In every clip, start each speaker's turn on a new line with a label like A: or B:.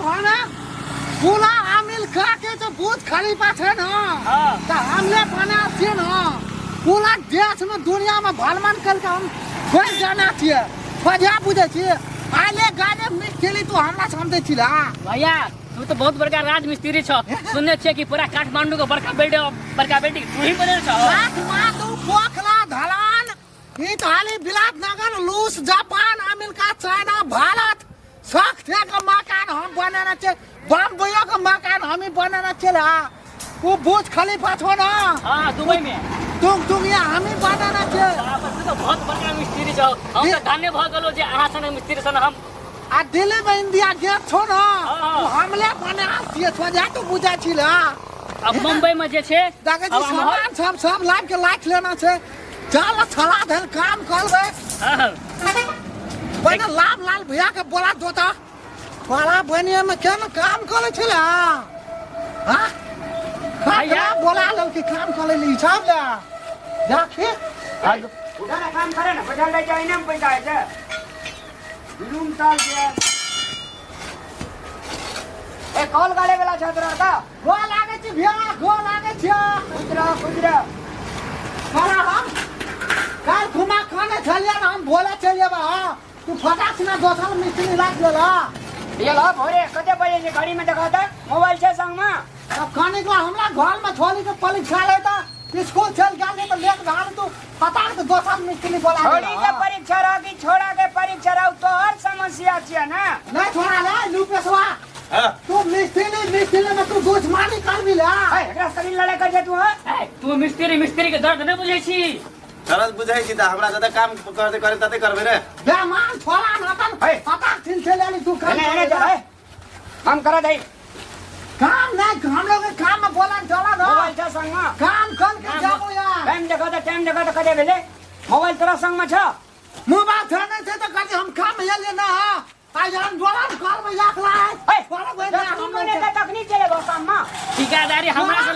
A: भने पूरा आमिल खाके तो बुर्ज खलीफा छे न त हमले बना थिए न पूरा देश में दुनिया में भलमान करके हम खोज जाना थिए खोजा बुझे छिए आले गाले मिस्त्री तू हमरा समझे छिला
B: भैया तू तो बहुत बड़का राज मिस्त्री छ सुनने छे कि पूरा काठमांडू को बड़का बिल्डिंग तू ही बने छ
A: काठमांडू पोखरा धलान इटाली विराटनगर रूस जापान अमेरिका चाइना भारत सब थे का मकान हम बनाना छे बम्बई का मकान हम ही बनाना छे वो बुर्ज खलीफा छो ना
B: हां दुबई में
A: तुम ये हम ही बनाना छे
B: तू तो बहुत बड़का मिस्त्री छ हम तो धन्य भ गेलो जे अहाँ सन मिस्त्री सन हम
A: आ दिल्ली में इंडिया गेट छो ना तो हमले बना दिए छो जा तू बुझा छिला
B: अब मुंबई में जे छे
A: दागे जी सामान सब लाइव के लाइट लेना छे चल छला धन काम करबे
B: हां
A: बने लाल भैया के बोला दोता बड़ा बनिया में क्या काम करे छिला हां भैया बोला लो कि काम करे ली सब ला जाके
C: उधर काम करे ना बदल ले जाए ना पैसा है रूम साल के ए कॉल गाले वाला छात्र का
A: गो लागे छी भैया गो लागे छी
C: गुजरा
A: खरा हम काल घुमा खाने चलिए ना हम बोले चलिए बा तू फटाक से ना दोसर मिस्त्री लाग लेला
C: ये ला भोरे कते बजे जे गाड़ी में देखा था मोबाइल से संग में
A: अब खाने को हमरा घर में छोली के परीक्षा लेता स्कूल चल गए तो लेक धान तू फटाक से दोसर मिस्त्री बोला
C: छोड़ी के परीक्षा राखी छोड़ा के परीक्षा राउ तो हर समस्या छिया ना
A: नहीं छोड़ा ले लूपेसवा तू मिस्त्री में तू दुश्मनी कर भी ले
C: एकरा शरीर लड़ाई कर जे तू
B: तू मिस्त्री के दर्द नहीं बुझै छी
D: सरस बुझाई छी त हमरा जते काम करे तते करबे रे
A: बेमान छोड़ा न तन फटाक से ले तू कर
C: हम करा दे
A: काम नहीं हम लोग काम में बोला चला ना
C: मोबाइल से संग में
A: काम कर के जाओ यार
C: टाइम देखा तो कदे भेले मोबाइल तेरा संग में छ
A: मोबाइल थे नहीं थे तो कभी हम काम में ले ना आज हम दोलन कर में याक लाए बोला भाई
C: हम ने का तकनीक चले गो काम में
B: ठिकादारी हमरा से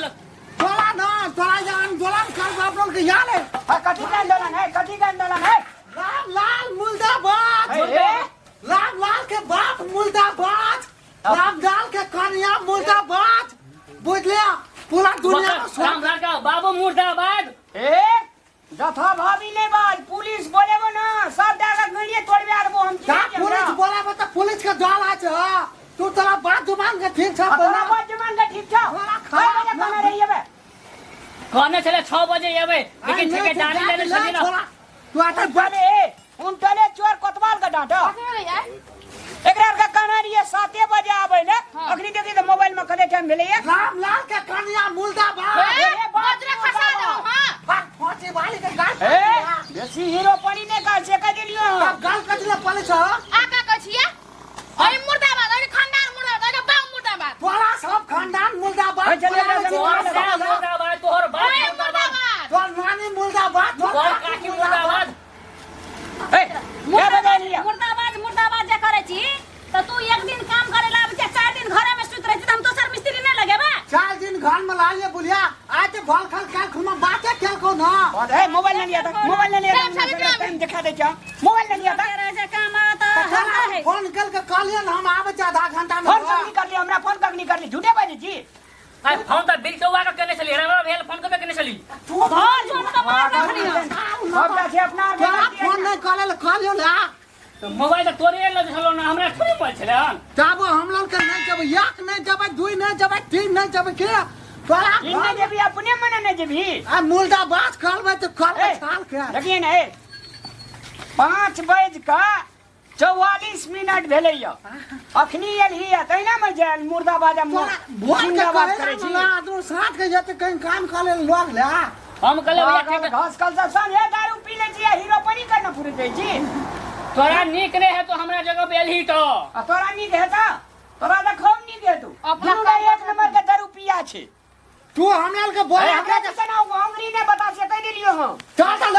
A: तोला ना तोला जान दोलन कर आप लोग के याद है
C: कथी का आंदोलन है कथी का आंदोलन है
A: लाल मुर्दाबाद लाल के बाप मुर्दाबाद लाल के कन्या मुर्दाबाद बुझ लिया पूरा दुनिया में
B: राम का बाबू मुर्दाबाद
C: ए जथा भाभी ने बाज पुलिस बोले वो ना सब दागा गड़िए तोड़बे आरबो हम
A: क्या पुलिस बोला बता पुलिस के दल आज तू तेरा बात जुबान के ठीक छ
C: तोरा बात जुबान के ठीक छ खाए बजे खाना रही है
B: कहने चले 6 बजे आवे लेकिन ठेकेदारी लेने चली ना
A: तू आता
C: बने उन तले चोर कोतवाल का डांटा एकरा का कहना रही है 7 बजे आवे ने अखनी देखी तो मोबाइल में कदे टाइम भेले
A: राम लाल के कन्या मुर्दाबाद
C: बाजरे खसा दो हां
A: पहुंची वाली के गाल
C: बेसी हीरो पड़ी ने का से कह दिलियो
A: गाल कचले पले छ
E: आका कछिया अरे मुर्दाबाद अरे खानदान मुर्दाबाद अरे बाप मुर्दाबाद
A: तोरा सब खानदान मुर्दाबाद
B: मुर्दाबाद तोहर बाप मुर्दाबाद
A: तोर नानी मुर्दाबाद
B: तोहर काकी मुर्दाबाद
C: ए क्या बता लिया
E: मुर्दाबाद जे करे छी त तू एक दिन काम करे ला 4 दिन घरे में सुत रही त हम दोसर मिस्त्री नहीं लगेबा
A: 4 दिन घर में लाइए बुलिया आज भल खल काल खुमा बाते खेल को ना
C: ए मोबाइल ले लिया था मोबाइल ले लिया था टाइम दिखा दे क्या मोबाइल ले लिया था
E: ऐसे काम आता है
A: फोन कर के कहलिए हम आवे छ आधा घंटा में
C: फोन कब नहीं कर लिया हमरा फोन कब नहीं कर ली झूठे बाजी जी
B: आई फोन त बिरचौवा का करने चली रे भेल फोन कबे करने चली
A: तू
E: घर जोन का मार के खड़ी
C: सब का से अपना
A: फोन नहीं करे ले कहलियो ना
B: तो मोबाइल त तोरे ल छलो ना हमरा थोड़ी पड़ छले
A: तब हम लोग के नहीं जब एक नहीं जब दुई नहीं जब तीन नहीं जब के तोरा
C: इन्ने जे भी अपने मन ने जे भी
A: आ मुर्दाबाद करबे तो करबे साल के
C: देखिए ना 5:44 भेले यो अखनी एलही है तैना में जे मुर्दाबाद
A: मुर्दाबाद करे छी ना तू साथ के जते कहीं काम करे लोग ले
B: हम कहले भैया
C: घास कल से सन है दारू पी ले छी हीरो पनी करना पूरे जाई छी
B: तोरा नीक रे है तो हमरा जगह पे एलही तो
C: तोरा नीक है ता तोरा त खूब नीक है तू अपना एक नंबर के दारू पिया छे
A: तू हमरा के बोले
C: हमरा के सना अंग्रेजी ने बता से कह दिलियो हम
A: चल चल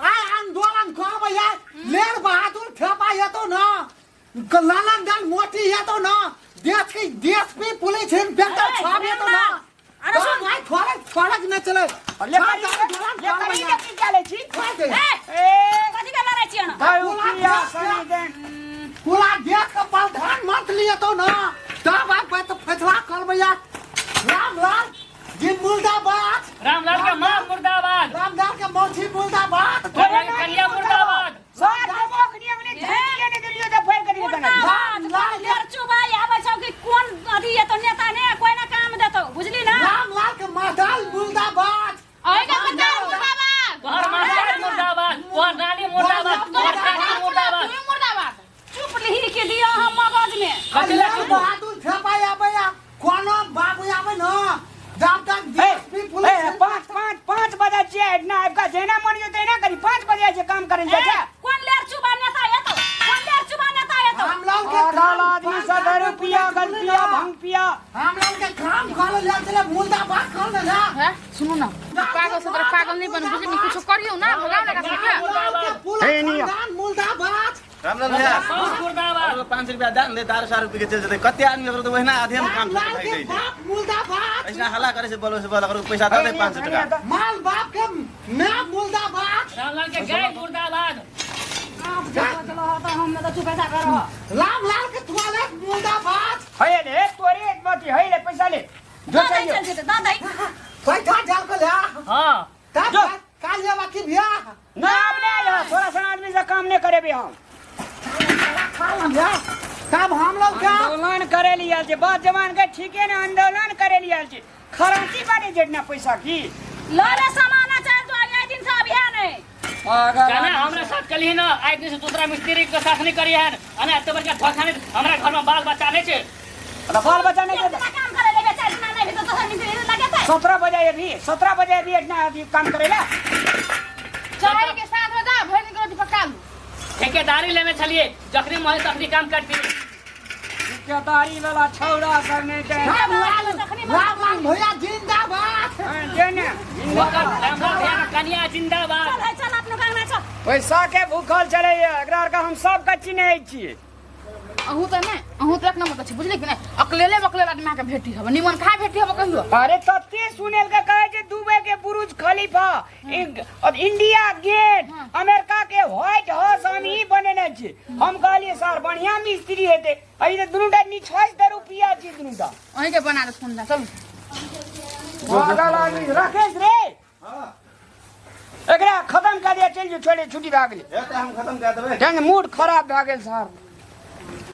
A: आय आंदोलन करबे या लेर बहादुर ठेपा ये तो ना लालन दल मोटी ये तो ना देश की डीएसपी पुलिस इंस्पेक्टर छाप ये तो ना अरे भाई थोड़ा न चले
C: ले करी के क्या ले छी
E: ए कथि का लड़ाई छी
C: दारू पिया सनी दे
A: पूरा देश का प्रधानमंत्री ये तो ना छी मुर्दाबाद
B: तोरा के कलिया मुर्दाबाद
C: सार देबो अखनी अखनी झेलिए ने दिलियो त फेर कदी कना
E: मुर्दाबाद लेर चुबाई आबै छौ कि कोन अथी ये तो नेता ने कोई ना काम देतो बुझली ना
A: राम लाल के मदाल मुर्दाबाद
E: आइगा मदाल मुर्दाबाद
B: तोहर मास्टर मुर्दाबाद तोहर नानी मुर्दाबाद तोहर काकी मुर्दाबाद
E: तू मुर्दाबाद चुप लिही के दियो हम मगज में
B: कथिला
A: अरे बहादुर छपाई आबै या कोनो बाबू आबै न जब तक डीएसपी पुलिस
C: 5 बजे जे ना आपका जेना मनियो तेना करी 5 बजे जे काम करन जा
E: कोन लेर चुबा नेता ये तो कोन लेर चुबा नेता ये तो
A: हम लोग के
C: आधा आदमी से दारू पिया गल पिया भंग पिया
A: हम लोग के काम कर ले चले मुर्दाबाद कर ले
F: है सुनो ना पागल से तरह पागल नहीं बन बुझे नहीं कुछ करियो ना भगाओ ना का क्या
A: हे नहीं मुर्दाबाद
D: रामलाल भैया
B: मुर्दाबाद
D: 5 रुपया दान दे 400 रुपया के चल जते कते आदमी करो तो वहिना आधे में काम
A: लाल
D: खाई
A: के
D: दे
A: बाप मुर्दाबाद
D: ऐसा हल्ला करे से बोलो से बोला करो पैसा दे 500 टका
A: माल बाप के मैं मुर्दाबाद
B: रामलाल के गाय मुर्दाबाद
E: आप चलो तो हम तो चुप ऐसा करो
A: राम लाल के टॉयलेट मुर्दाबाद
C: है ले तोरे मत है ले पैसा ले जो चाहिए
E: चल चल दादा
A: पैसा डाल के ले
B: हां
A: तब काल ये बाकी भैया
C: ना अपने थोड़ा सा आदमी से काम नहीं करे भी हम
A: तब हम लोग क्या
C: आंदोलन करे लिया जे बात जवान के ठीक है ना आंदोलन करे लिया जे खरांची बारे जेतना पैसा की
E: लरे समाना चाहे तो आए दिन से अभियान है
B: जाना हमरा साथ कली ना एक दिन से दूसरा मिस्त्री के साथ नहीं करी है अने अतबर के धोखा नहीं हमरा घर में बाल बच्चा नहीं छे
C: बाल बच्चा नहीं
E: इतना काम करे ले बेचारा इतना नहीं भी तो मिस्त्री लगे थे
C: 17 बजे भी इतना काम करेला
F: चाय के साथ में जा भैन को पका लू
B: ठेकेदारी लेने चलिए जखनी मोहे तखनी काम करती
C: ठेकेदारी वाला छौड़ा करने के
A: राम लाल भैया जिंदाबाद
C: जेने
B: रामलाल भैया का कन्या जिंदाबाद
E: चल आप लोग आना चल
C: पैसा के भूखल चले एकरा का हम सब का चिन्है छी
F: अहू तो ने अहू तो एक नंबर छी बुझली कि नहीं अकेले बकले आदमी के भेटी हबे निमन खा भेटी हबे कहियो
C: अरे तत्ते सुनेल का कहे जे दुबई के बुर्ज खलीफा और इंडिया गेट अमेरिका के व्हाइट हाउस हम ही बनेने छी हम कहलिए सर बढ़िया मिस्त्री हेते अई त दुनुटा निछाइस द रुपया छी दुनुटा
F: अही के बना दे सुन चल
C: पागल आदमी राकेश रे हां एकरा खत्म कर दिया चल जो छोड़े छुट्टी भाग ले
D: ए त हम खत्म कर देबे
C: जंग मूड खराब भ गेल सर